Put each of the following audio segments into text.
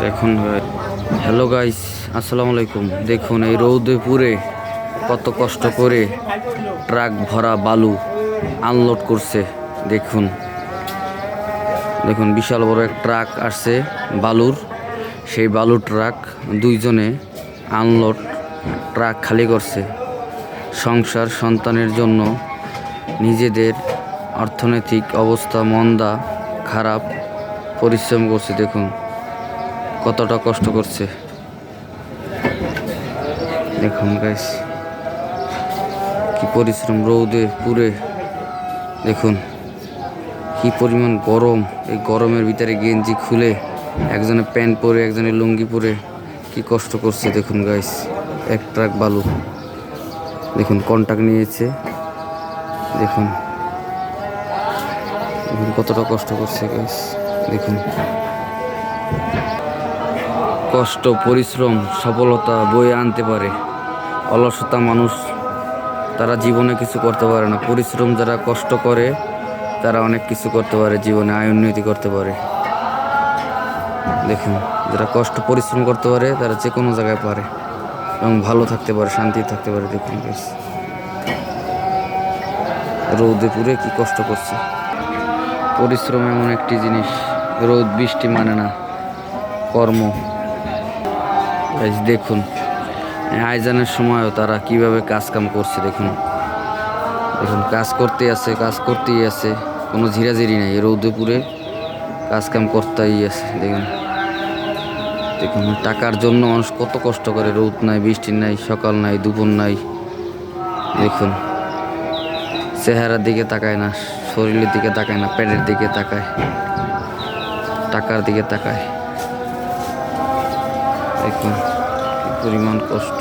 দেখুন hello guys, আসসালামু আলাইকুম। দেখুন এই রৌদে পুড়ে কত কষ্ট করে ট্রাক ভরা বালু আনলোড করছে। দেখুন দেখুন বিশাল বড় এক ট্রাক আসছে বালুর। সেই বালু ট্রাক দুইজনে আনলোড ট্রাক খালি করছে। সংসার সন্তানের জন্য নিজেদের অর্থনৈতিক অবস্থা মন্দা খারাপ, পরিশ্রম করছে। দেখুন কতটা কষ্ট করছে। দেখুন গাইস কি পরিশ্রম, রৌদে পুড়ে দেখুন কি পরিমাণ গরম। এই গরমের ভিতরে গেঞ্জি খুলে একজনে প্যান্ট পরে একজনে লুঙ্গি পরে কি কষ্ট করছে। দেখুন গাইস এক ট্রাক বালু। দেখুন কন্টাক্ট নিয়েছে। দেখুন দেখুন কতটা কষ্ট করছে গাইস। দেখুন কষ্ট পরিশ্রম সফলতা বয়ে আনতে পারে। অলসতা মানুষ তারা জীবনে কিছু করতে পারে না। পরিশ্রম যারা কষ্ট করে তারা অনেক কিছু করতে পারে, জীবনে আয় উন্নতি করতে পারে। দেখুন যারা কষ্ট পরিশ্রম করতে পারে তারা যে কোনো জায়গায় পারে এবং ভালো থাকতে পারে, শান্তি থাকতে পারে। দেখুন গাইস রৌদে পুড়ে কি কষ্ট করছে। পরিশ্রম এমন একটি জিনিস, রোদ বৃষ্টি মানে না, কর্ম। দেখুন আয়োজনের সময়ও তারা কিভাবে কাজ কাম করছে। দেখুন দেখুন কাজ করতেই আছে, কোনো ঝিরাঝিরি নাই। রৌদে পুড়ে কাজ কাম করতেই আছে। দেখুন দেখুন টাকার জন্য মানুষ কত কষ্ট করে। রোদ নাই, বৃষ্টি নাই, সকাল নাই, দুপুর নাই। দেখুন চেহারার দিকে তাকায় না, শরীরের দিকে তাকায় না, পেটের দিকে তাকায়, টাকার দিকে তাকায়। দেখুন কি পরিমাণ কষ্ট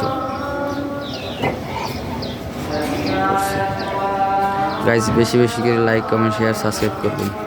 গাইস। বেশি বেশি করে লাইক, কমেন্ট, শেয়ার, সাবস্ক্রাইব করবেন।